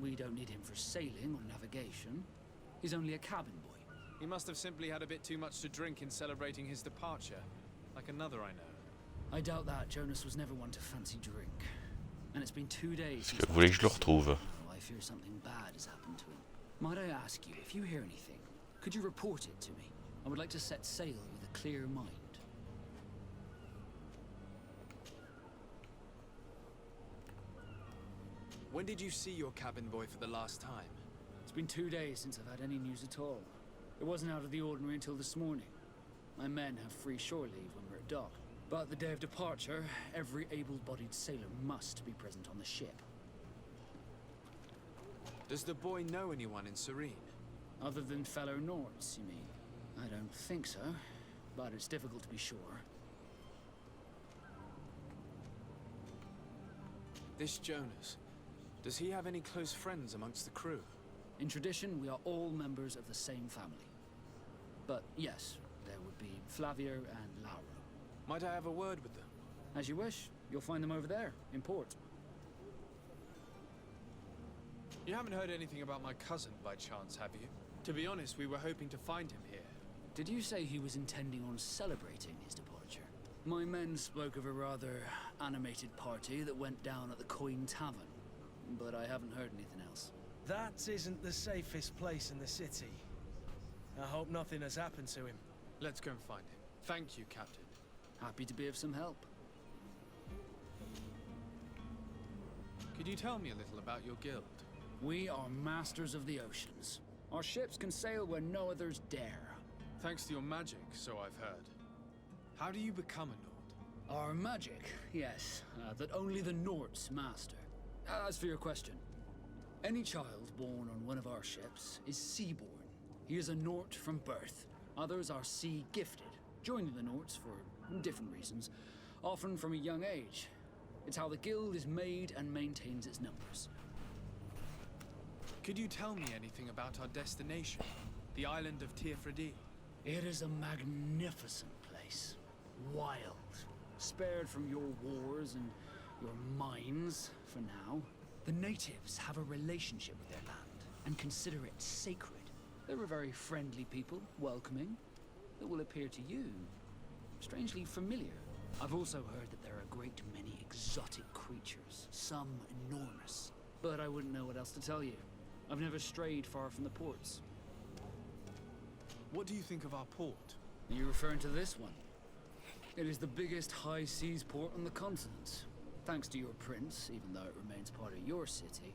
we don't need him for sailing or navigation. He's only a cabin boy. He must have simply had a bit too much to drink in celebrating his departure, like another I know. I doubt that. Jonas was never one to fancy drink. And it's been 2 days since Vous voulez que je le retrouve? I fear something bad has happened to him. Might I ask you, if you hear anything, could you report it to me? I would like to set sail with a clear mind. When did you see your cabin boy for the last time? It's been 2 days since I've had any news at all. It wasn't out of the ordinary until this morning. My men have free shore leave when we're at dock. But the day of departure, every able-bodied sailor must be present on the ship. Does the boy know anyone in Serene? Other than fellow Nords, you mean? I don't think so, but it's difficult to be sure. This Jonas, does he have any close friends amongst the crew? In tradition, we are all members of the same family. But yes, there would be Flavio and Laura. Might I have a word with them? As you wish. You'll find them over there, in port. You haven't heard anything about my cousin by chance, have you? To be honest, we were hoping to find him here. Did you say he was intending on celebrating his departure? My men spoke of a rather animated party that went down at the Coin Tavern, but I haven't heard anything else. That isn't the safest place in the city. I hope nothing has happened to him. Let's go and find him. Thank you, Captain. Happy to be of some help. Could you tell me a little about your guild? We are masters of the oceans. Our ships can sail where no others dare. Thanks to your magic, so I've heard. How do you become a Nord? Our magic, yes, that only the Nords master. As for your question, any child born on one of our ships is seaborn. He is a Nord from birth. Others are sea-gifted, joining the Nords for different reasons, often from a young age. It's how the guild is made and maintains its numbers. Could you tell me anything about our destination, the island of Tirfredi? It is a magnificent place. Wild. Spared from your wars and your mines, for now. The natives have a relationship with their land and consider it sacred. They're a very friendly people, welcoming. That will appear to you strangely familiar. I've also heard that there are a great many exotic creatures, some enormous. But I wouldn't know what else to tell you. I've never strayed far from the ports. What do you think of our port? Are you referring to this one? It is the biggest high seas port on the continent. Thanks to your prince, even though it remains part of your city,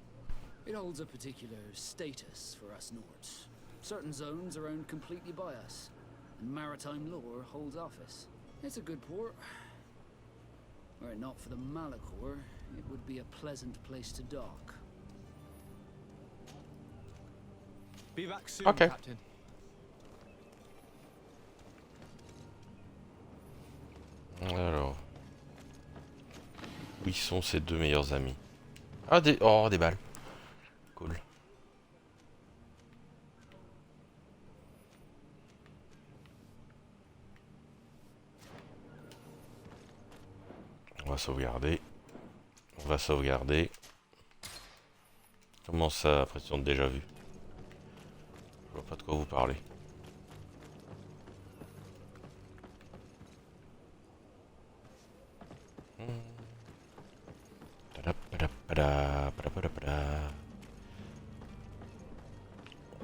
it holds a particular status for us Nords. Certain zones are owned completely by us, and maritime law holds office. It's a good port. Were it not for the Malachor, it would be a pleasant place to dock. Be back soon, Okay. Captain. Alors. Où sont ses deux meilleurs amis? Ah, des balles. Cool. On va sauvegarder. On va sauvegarder. Comment ça, impression de déjà vu? Je vois pas de quoi vous parlez.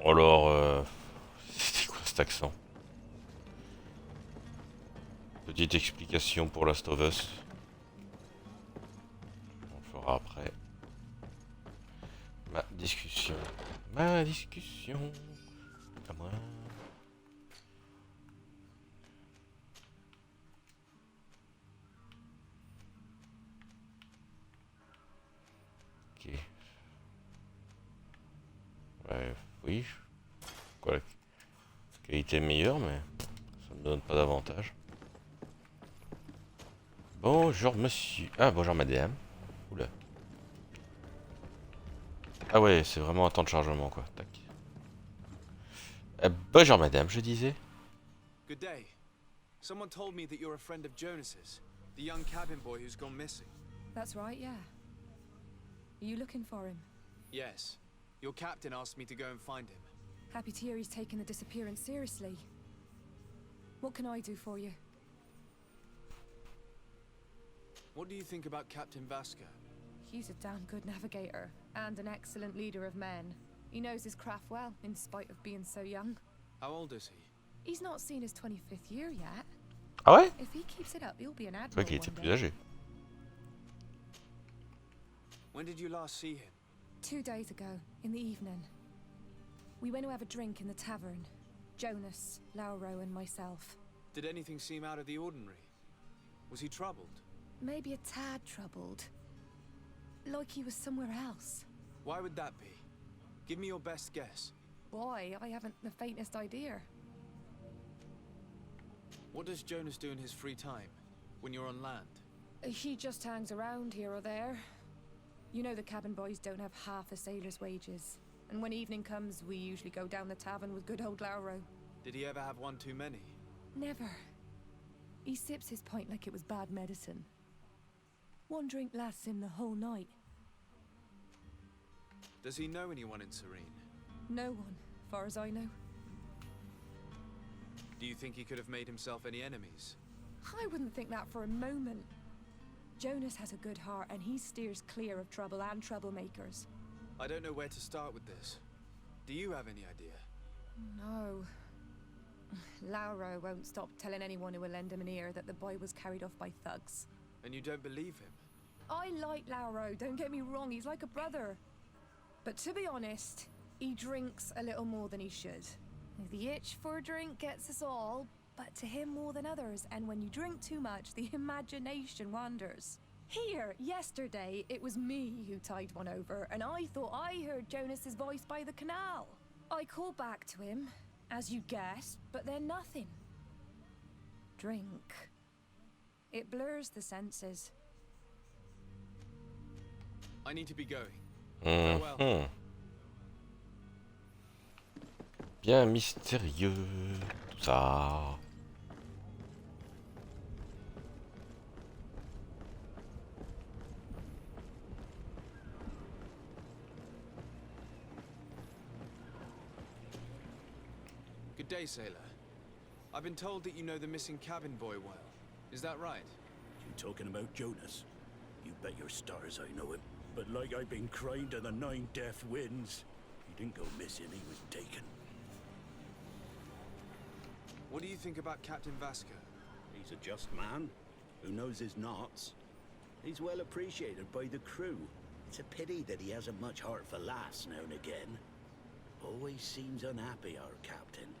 Alors, c'était quoi cet accent? Petite explication pour Last of Us. On le fera après. Ma discussion. À moi. Ok. Ouais, oui. Quoi, la qualité est meilleure, mais ça me donne pas d'avantage. Bonjour monsieur. Ah, bonjour madame. Oula. Ah ouais, c'est vraiment un temps de chargement, quoi. Tac. Bonjour madame, je disais. Good day. Someone told me that you're a friend of Jonas's, the young cabin boy who's gone missing. That's right, yeah. Are you looking for him? Yes. Your captain asked me to go and find him. Happy to hear he's taken the disappearance seriously. What can I do for you? What do you think about Captain Vasco? He's a damn good navigator, and an excellent leader of men. He knows his craft well, in spite of being so young. How old is he? He's not seen his 25th year yet. Ah ouais? If he keeps it up, he'll be an C'est vrai admiral qu'il était one plus day. âgé. When did you last see him? 2 days ago, in the evening. We went to have a drink in the tavern. Jonas, Lauro, and myself. Did anything seem out of the ordinary? Was he troubled? Maybe a tad troubled. Like he was somewhere else. Why would that be? Give me your best guess. Boy, I haven't the faintest idea. What does Jonas do in his free time, when you're on land? He just hangs around here or there. You know the cabin boys don't have half a sailor's wages. And when evening comes, we usually go down the tavern with good old Lauro. Did he ever have one too many? Never. He sips his pint like it was bad medicine. One drink lasts him the whole night. Does he know anyone in Serene? No one, far as I know. Do you think he could have made himself any enemies? I wouldn't think that for a moment. Jonas has a good heart and he steers clear of trouble and troublemakers. I don't know where to start with this. Do you have any idea? No. Lauro won't stop telling anyone who will lend him an ear that the boy was carried off by thugs. And you don't believe him? I like Lauro, don't get me wrong, he's like a brother. But to be honest, he drinks a little more than he should. The itch for a drink gets us all, but to him more than others, and when you drink too much, the imagination wanders. Here, yesterday, it was me who tied one over, and I thought I heard Jonas's voice by the canal. I called back to him, as you guessed, but then nothing. Drink. It blurs the senses. I need to be going. Farewell. Mhm. Bien mystérieux, tout ça. Good day, sailor. I've been told that you know the missing cabin boy well. Is that right? You talking about Jonas? You bet your stars I know him. But like I've been crying to the 9 deaf winds, he didn't go missing, he was taken. What do you think about Captain Vasco? He's a just man who knows his knots. He's well appreciated by the crew. It's a pity that he hasn't much heart for laughs now and again. Always seems unhappy, our captain.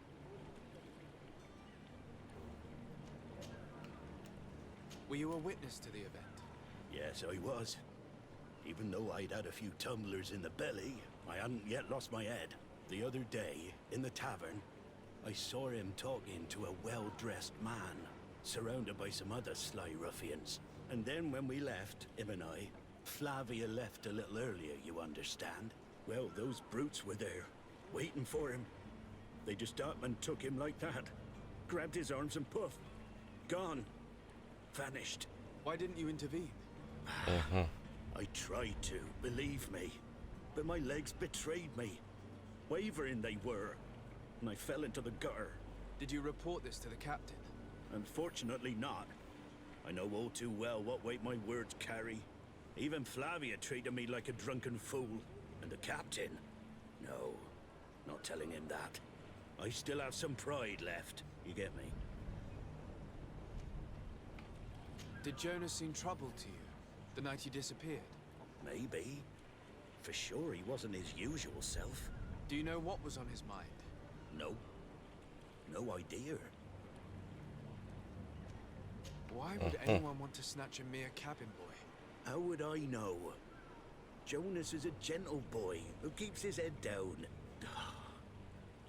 Were you a witness to the event? Yes, I was. Even though I'd had a few tumblers in the belly, I hadn't yet lost my head. The other day, in the tavern, I saw him talking to a well-dressed man, surrounded by some other sly ruffians. And then when we left, him and I, Flavia left a little earlier, you understand. Well, those brutes were there, waiting for him. They just up and took him like that. Grabbed his arms and poof. Gone. Vanished. Why didn't you intervene? I tried to, believe me. But my legs betrayed me. Wavering they were. And I fell into the gutter. Did you report this to the captain? Unfortunately not. I know all too well what weight my words carry. Even Flavia treated me like a drunken fool. And the captain? No, not telling him that. I still have some pride left. You get me? Did Jonas seem troubled to you the night he disappeared? Maybe. For sure he wasn't his usual self. Do you know what was on his mind? No. No idea. Why would anyone want to snatch a mere cabin boy? How would I know? Jonas is a gentle boy who keeps his head down.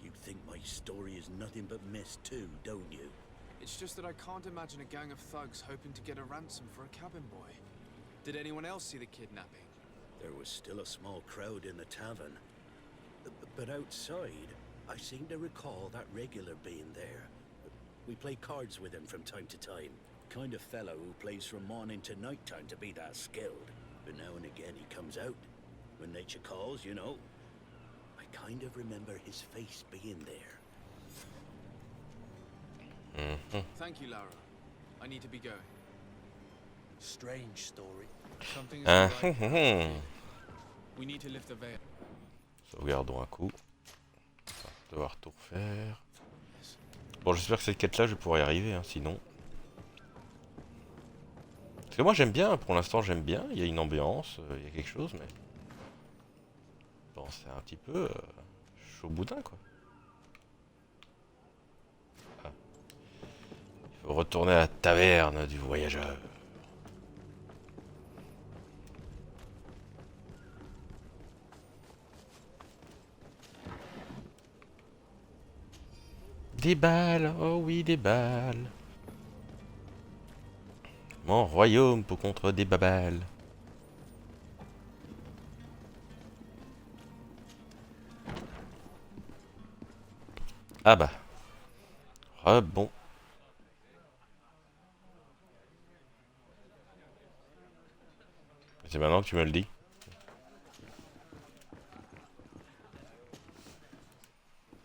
You think my story is nothing but mist too, don't you? It's just that I can't imagine a gang of thugs hoping to get a ransom for a cabin boy. Did anyone else see the kidnapping? There was still a small crowd in the tavern. But outside, I seem to recall that regular being there. We play cards with him from time to time. Kind of fellow who plays from morning to night time to be that skilled. But now and again he comes out. When nature calls, you know. kind of remember his face being there. Thank you, Laura. I need to be going. Strange story. Something is Ah, right. We need to lift the veil. Sauvegardons un coup. On va devoir tout refaire. Bon, j'espère que cette quête-là, je vais pouvoir y arriver, hein, sinon. Parce que moi, j'aime bien, pour l'instant, j'aime bien. Il y a une ambiance, il y a quelque chose, mais... Bon, c'est un petit peu chaud boudin, quoi. Ah. Il faut retourner à la taverne du voyageur. Des balles, oh oui, des balles. Mon royaume pour contre des babales. Ah bah. Bon. C'est maintenant que tu me le dis.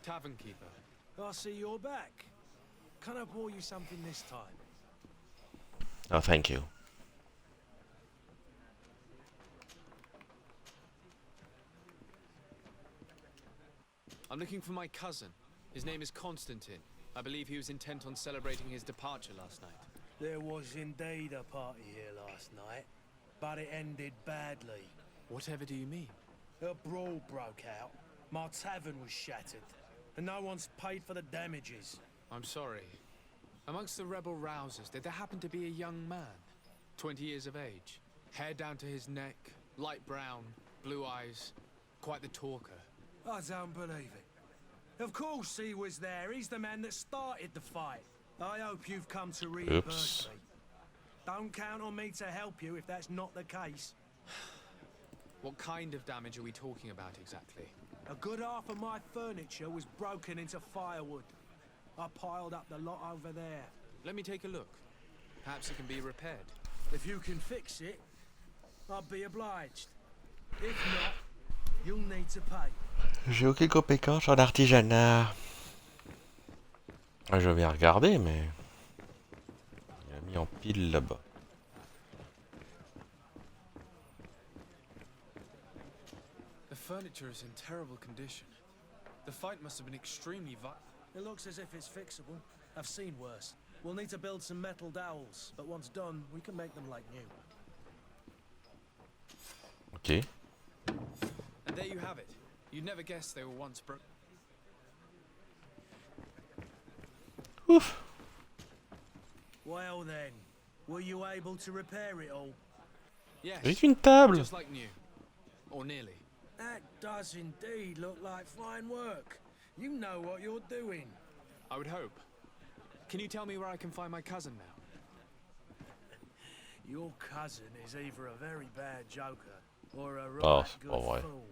Tavern keeper. I see you're back. Can I pour you something this time? Oh, thank you. I'm looking for my cousin. His name is Constantine. I believe he was intent on celebrating his departure last night. There was indeed a party here last night, but it ended badly. Whatever do you mean? A brawl broke out. My tavern was shattered, and no one's paid for the damages. I'm sorry. Amongst the rebel rousers, did there happen to be a young man? 20 years of age. Hair down to his neck, light brown, blue eyes. Quite the talker. I don't believe it. Of course he was there. He's the man that started the fight. I hope you've come to reimburse me. Don't count on me to help you if that's not the case. What kind of damage are we talking about exactly? A good half of my furniture was broken into firewood. I piled up the lot over there. Let me take a look. Perhaps it can be repaired. If you can fix it, I'll be obliged. If not, you'll need to pay. J'ai aucune compétence en artisanat. Je vais regarder, mais... Il a mis en pile là-bas. The furniture is in terrible condition. The fight must have been extremely violent. It looks as if it's fixable. I've seen worse. We'll need to build some metal dowels, but once done, we can make them like new. Ok. And there you have it. You'd never guess they were once broken. Ouf. Well then, were you able to repair it all? Yes, Avec une table. just like new. Or nearly. That does indeed look like fine work. You know what you're doing. I would hope. Can you tell me where I can find my cousin now? Your cousin is either a very bad joker or a Oh, right c'est good pas vrai. fool.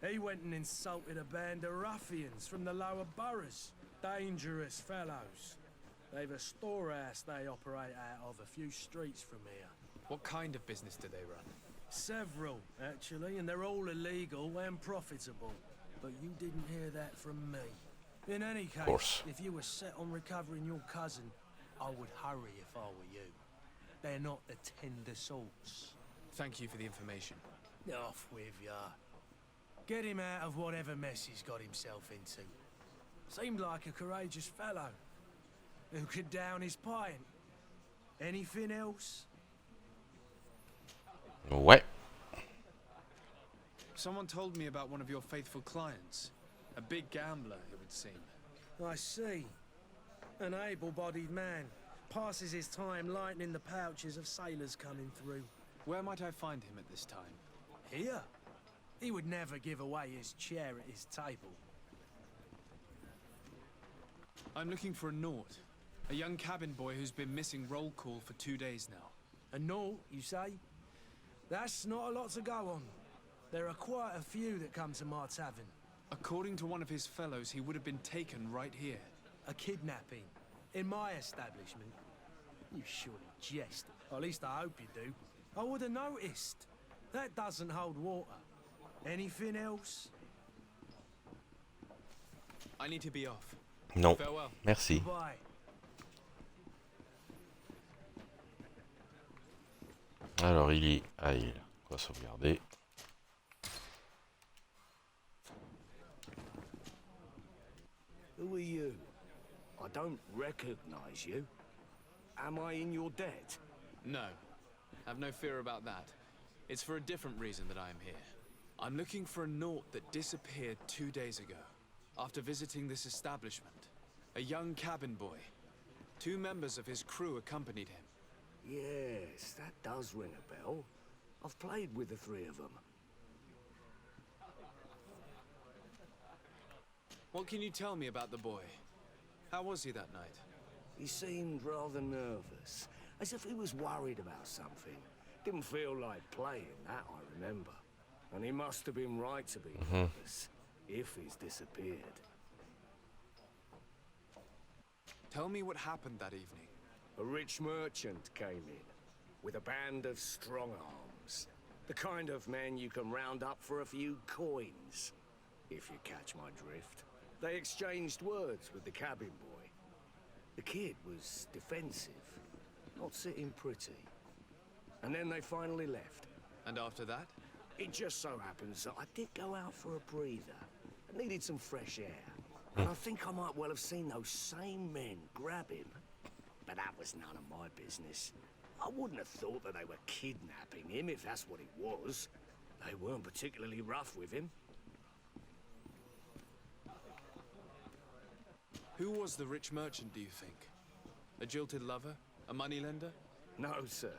He went and insulted a band of ruffians from the lower boroughs. Dangerous fellows. They've a storehouse they operate out of a few streets from here. What kind of business do they run? Several, actually, and they're all illegal and profitable. But you didn't hear that from me. In any case, course. if you were set on recovering your cousin, I would hurry if I were you. They're not the tender sorts. Thank you for the information. Off with ya. Get him out of whatever mess he's got himself into. Seemed like a courageous fellow who could down his pint. Anything else? Ouais. Someone told me about one of your faithful clients. A big gambler, it would seem. I see. An able-bodied man. Passes his time lightening the pouches of sailors coming through. Where might I find him at this time? Here? He would never give away his chair at his table. I'm looking for a Nort. A young cabin boy who's been missing roll call for 2 days now. A Nort, you say? That's not a lot to go on. There are quite a few that come to my tavern. According to one of his fellows, he would have been taken right here. A kidnapping? In my establishment? You surely jest. Or at least I hope you do. I would have noticed. That doesn't hold water. Anything else? I need to be off. Non, Farewell. merci. Goodbye. Alors il y... Ah, il est là. On va sauvegarder. Who are you? I don't recognize you. Am I in your debt? No. Have no fear about that. It's for a different reason that I am here. I'm looking for a Naut that disappeared 2 days ago, after visiting this establishment. A young cabin boy. 2 members of his crew accompanied him. Yes, that does ring a bell. I've played with the 3 of them. What can you tell me about the boy? How was he that night? He seemed rather nervous, as if he was worried about something. Didn't feel like playing, that I remember. And he must have been right to be nervous, if he's disappeared. Tell me what happened that evening. A rich merchant came in, with a band of strong arms. The kind of men you can round up for a few coins, if you catch my drift. They exchanged words with the cabin boy. The kid was defensive, not sitting pretty. And then they finally left. And after that? It just so happens that I did go out for a breather. I needed some fresh air. And I think I might well have seen those same men grab him. But that was none of my business. I wouldn't have thought that they were kidnapping him, if that's what it was. They weren't particularly rough with him. Who was the rich merchant, do you think? A jilted lover? A moneylender? No, sir.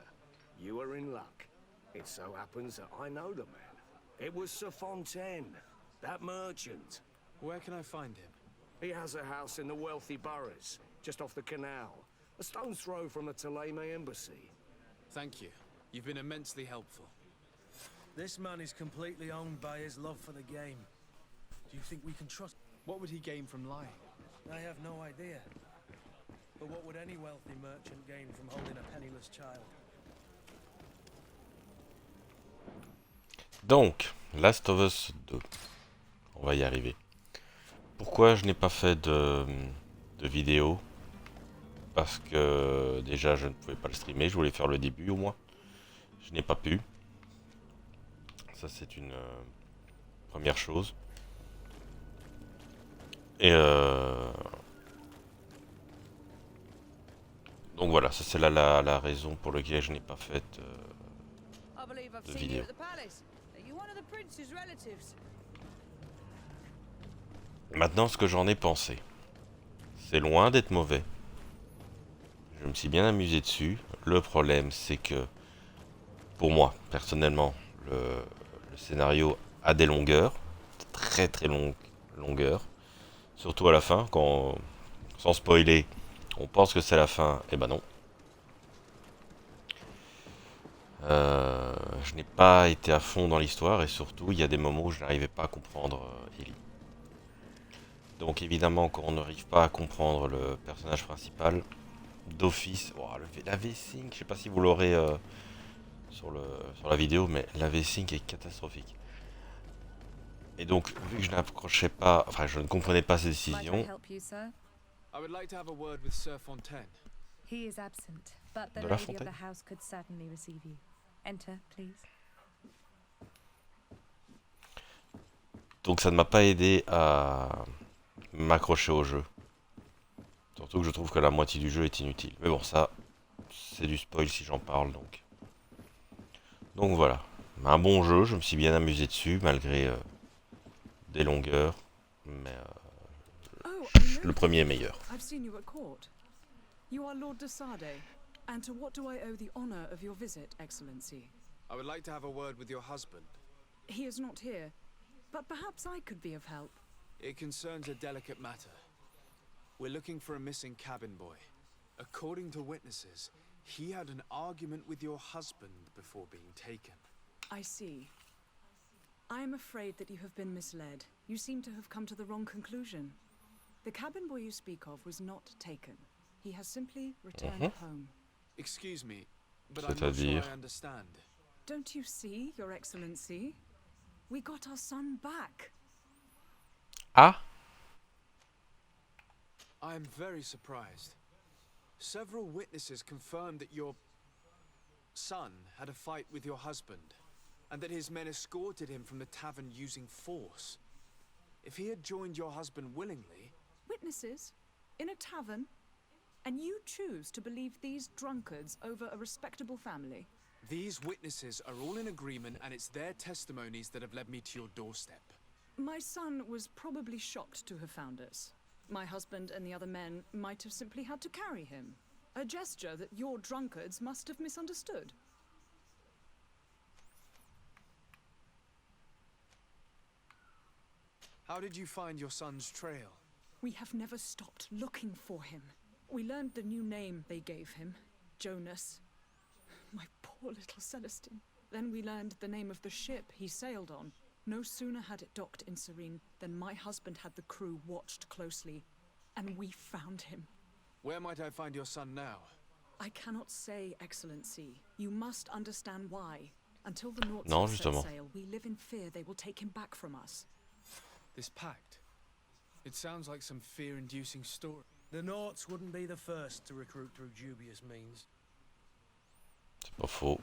You are in luck. It so happens that I know the man. It was Sir Fontaine, that merchant. Where can I find him? He has a house in the wealthy boroughs, just off the canal. A stone's throw from the Theleme embassy. Thank you. You've been immensely helpful. This man is completely owned by his love for the game. Do you think we can trust? What would he gain from lying? I have no idea. But what would any wealthy merchant gain from holding a penniless child? Donc, Last of Us 2. On va y arriver. Pourquoi je n'ai pas fait de vidéo? Parce que déjà je ne pouvais pas le streamer, je voulais faire le début au moins. Je n'ai pas pu. Ça c'est une première chose. Et donc voilà, ça c'est la raison pour laquelle je n'ai pas fait de vidéo. Maintenant, ce que j'en ai pensé, c'est loin d'être mauvais. Je me suis bien amusé dessus. Le problème, c'est que, pour moi, personnellement, le scénario a des longueurs, très très longues longueurs. Surtout à la fin, quand, sans spoiler, on pense que c'est la fin, et ben non. Je n'ai pas été à fond dans l'histoire, et surtout, il y a des moments où je n'arrivais pas à comprendre Ellie. Donc évidemment, quand on n'arrive pas à comprendre le personnage principal, d'office, oh, la V-Sync, je sais pas si vous l'aurez sur la vidéo, mais la V-Sync est catastrophique. Et donc, vu que je n'approchais pas, enfin je ne comprenais pas ses décisions. I would like to have a word with Sir Fontaine. He is absent, but the De la lady of Fontaine. the house could certainly receive you. Enter, please. Donc ça ne m'a pas aidé à m'accrocher au jeu. Surtout que je trouve que la moitié du jeu est inutile. Mais bon, ça, c'est du spoil si j'en parle, donc. Donc voilà. Un bon jeu, je me suis bien amusé dessus, malgré des longueurs. Mais le premier est meilleur. I've seen you at court. You are Lord de Sade. And to what do I owe the honor of your visit, Excellency? I would like to have a word with your husband. He is not here, but perhaps I could be of help. It concerns a delicate matter. We're looking for a missing cabin boy. According to witnesses, he had an argument with your husband before being taken. I see. I am afraid that you have been misled. You seem to have come to the wrong conclusion. The cabin boy you speak of was not taken. He has simply returned home. Excuse me, but I'm not sure I understand. Don't you see, Your Excellency? We got our son back. Ah, I'm very surprised. Several witnesses confirmed that your son had a fight with your husband, and that his men escorted him from the tavern using force. If he had joined your husband willingly... Witnesses? In a tavern? And you choose to believe these drunkards over a respectable family? These witnesses are all in agreement, and it's their testimonies that have led me to your doorstep. My son was probably shocked to have found us. My husband and the other men might have simply had to carry him. A gesture that your drunkards must have misunderstood. How did you find your son's trail? We have never stopped looking for him. We learned the new name they gave him, Jonas. My poor little Celestine. Then we learned the name of the ship he sailed on. No sooner had it docked in Serene than my husband had the crew watched closely, and we found him. Where might I find your son now? I cannot say, Excellency. You must understand why. Until the Nords Non, set justement. sail, we live in fear they will take him back from us. This pact. It sounds like some fear-inducing story. The Norts wouldn't be the first to recruit through dubious means. C'est pas faux.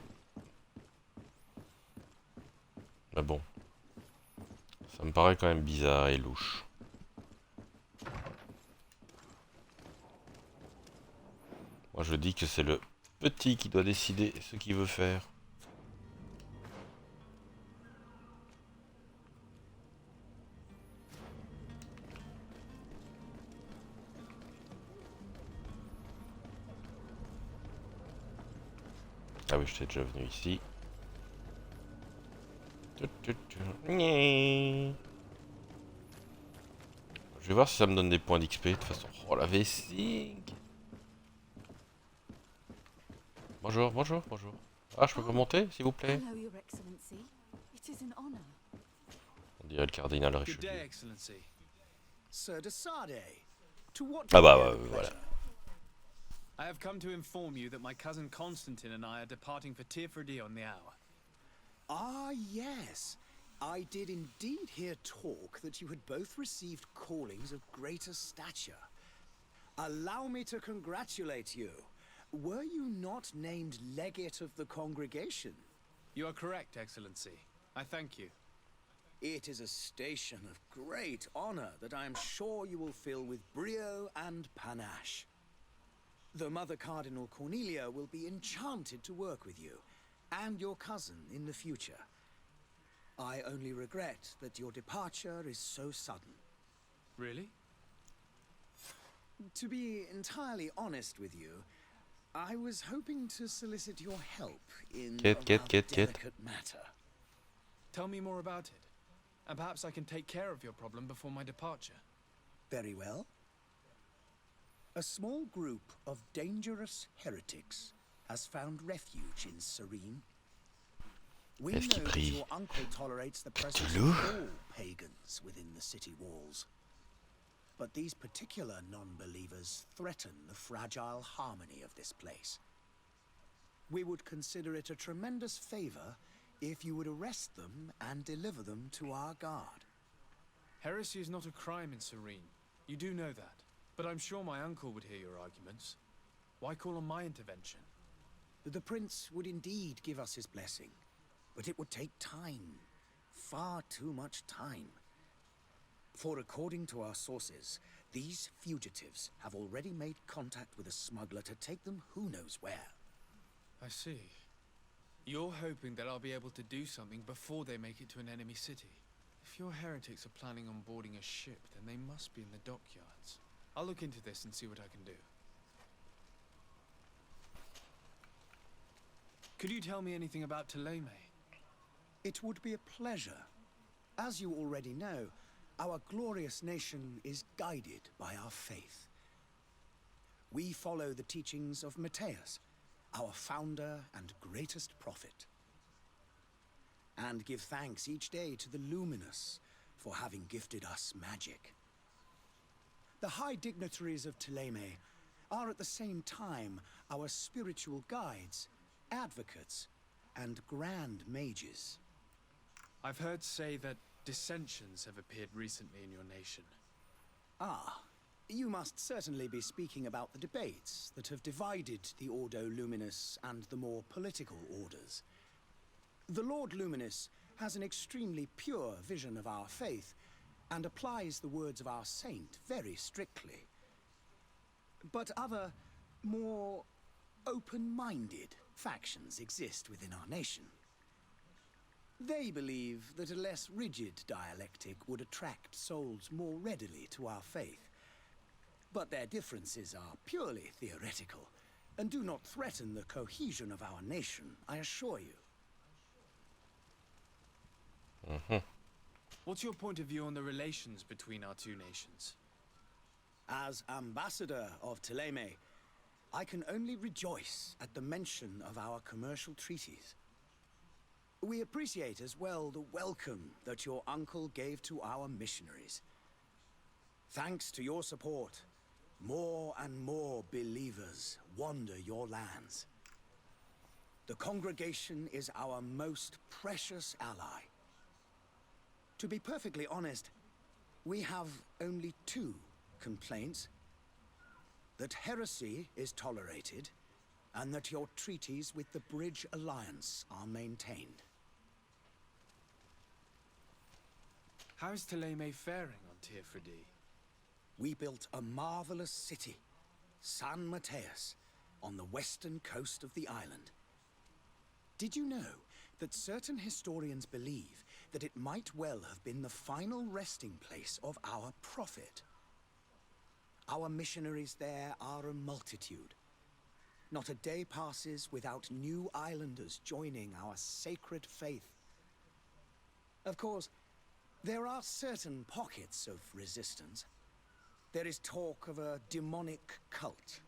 Mais bon. Ça me paraît quand même bizarre et louche. Moi je dis que c'est le petit qui doit décider ce qu'il veut faire. Ah oui, j'étais déjà venu ici. Je vais voir si ça me donne des points d'XP. De toute façon, oh la vessie. Bonjour, bonjour, bonjour. Ah, je peux remonter, s'il vous plaît? Hello, Your Excellency. It is an honor. On dirait le cardinal Good day, Richelieu. Excellency. Sir de Sade, to what Ah bah, do you have the voilà. pleasure? I have come to inform you that my cousin Constantine and I are departing for Tirfredi on the hour. Ah, yes. I did indeed hear talk that you had both received callings of greater stature. Allow me to congratulate you. Were you not named legate of the congregation? You are correct, Excellency. I thank you. It is a station of great honor that I am sure you will fill with brio and panache. The Mother Cardinal Cornelia will be enchanted to work with you, and your cousin in the future. I only regret that your departure is so sudden. Really? To be entirely honest with you, I was hoping to solicit your help in a rather delicate matter. Tell me more about it. And perhaps I can take care of your problem before my departure. Very well. A small group of dangerous heretics has found refuge in Serene. We know that your uncle tolerates the presence of all pagans within the city walls. But these particular non-believers threaten the fragile harmony of this place. We would consider it a tremendous favor if you would arrest them and deliver them to our guard. Heresy is not a crime in Serene. You do know that. But I'm sure my uncle would hear your arguments. Why call on my intervention? The prince would indeed give us his blessing, but it would take time. Far too much time. For according to our sources, these fugitives have already made contact with a smuggler to take them who knows where. I see. You're hoping that I'll be able to do something before they make it to an enemy city. If your heretics are planning on boarding a ship, then they must be in the dockyards. I'll look into this and see what I can do. Could you tell me anything about Thélème? It would be a pleasure. As you already know, our glorious nation is guided by our faith. We follow the teachings of Matthias, our founder and greatest prophet, and give thanks each day to the Luminous for having gifted us magic. The high dignitaries of Thélème are at the same time our spiritual guides, advocates, and grand mages. I've heard say that dissensions have appeared recently in your nation. Ah, You must certainly be speaking about the debates that have divided the Ordo Luminous and the more political orders. The Lord Luminous has an extremely pure vision of our faith and applies the words of our saint very strictly. But other, more open-minded factions exist within our nation. They believe that a less rigid dialectic would attract souls more readily to our faith. But their differences are purely theoretical and do not threaten the cohesion of our nation, I assure you. What's your point of view on the relations between our two nations? As ambassador of Thélème, I can only rejoice at the mention of our commercial treaties. We appreciate as well the welcome that your uncle gave to our missionaries. Thanks to your support, more and more believers wander your lands. The congregation is our most precious ally. To be perfectly honest, we have only two complaints: that heresy is tolerated, and that your treaties with the Bridge Alliance are maintained. How is Thélème faring on Tirfredi? We built a marvelous city, San Mateus, on the western coast of the island. Did you know that certain historians believe that it might well have been the final resting place of our prophet? Our missionaries there are a multitude. Not a day passes without new islanders joining our sacred faith. Of course, there are certain pockets of resistance. There is talk of a demonic cult,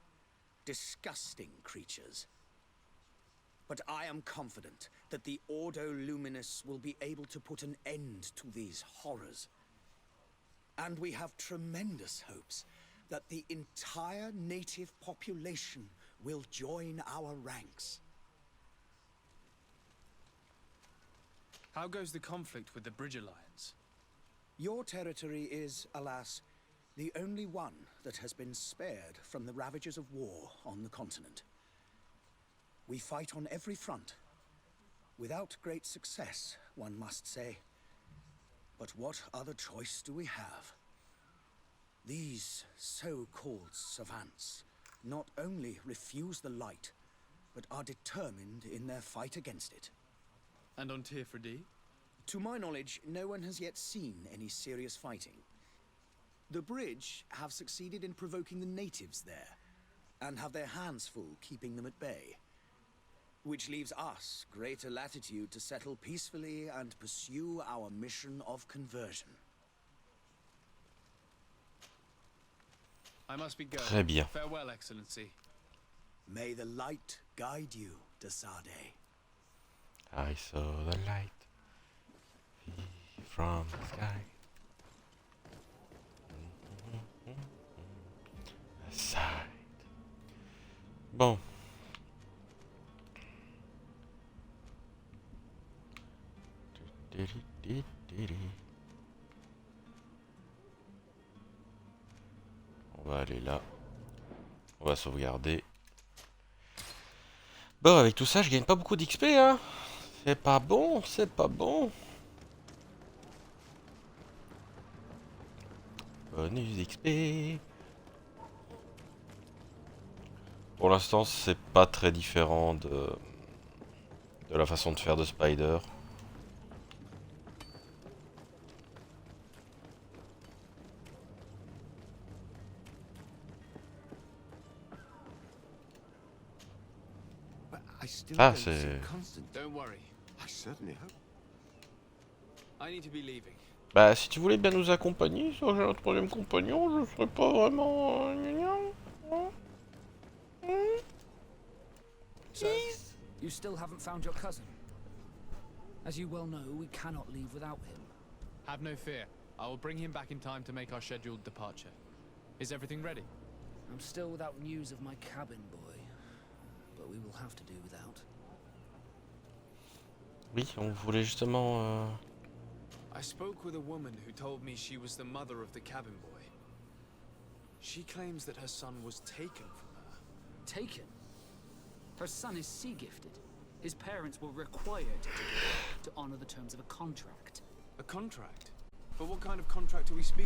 disgusting creatures. But I am confident that the Ordo Luminous will be able to put an end to these horrors. And we have tremendous hopes that the entire native population will join our ranks. How goes the conflict with the Bridge Alliance? Your territory is, alas, the only one that has been spared from the ravages of war on the continent. We fight on every front, without great success, one must say. But what other choice do we have? These so-called savants not only refuse the light, but are determined in their fight against it. And on Tirfredi? To my knowledge, no one has yet seen any serious fighting. The Bridge have succeeded in provoking the natives there, and have their hands full keeping them at bay. Which leaves us greater latitude to settle peacefully and pursue our mission of conversion. I must be going. Très bien. Farewell, Excellency. May the light guide you, Desade. I saw the light from the sky. Aside. Bon. On va aller là. On va sauvegarder. Bon, avec tout ça, je gagne pas beaucoup d'XP, hein. C'est pas bon, c'est pas bon. Bonus d'XP. Pour l'instant, c'est pas très différent de la façon de faire de Spider. Ah, c'est... Don't worry. I certainly hope. I need to be leaving. Bah, si tu voulais bien nous accompagner, si j'ai un troisième compagnon, je serais pas vraiment... So, you still haven't found your cousin? As you well know, we cannot leave without him. Have no fear. I will bring him back in time to make our scheduled departure. Is everything ready? I'm still without news of my cabin boy, but we will have to do without. Oui, on voulait justement... I spoke with a woman who told me she was the mother of the cabin boy. She claims that her son was taken from her. Taken? Her son is sea gifted. His parents were required to honor the terms of a contract. A contract? But what kind of contract are we speaking?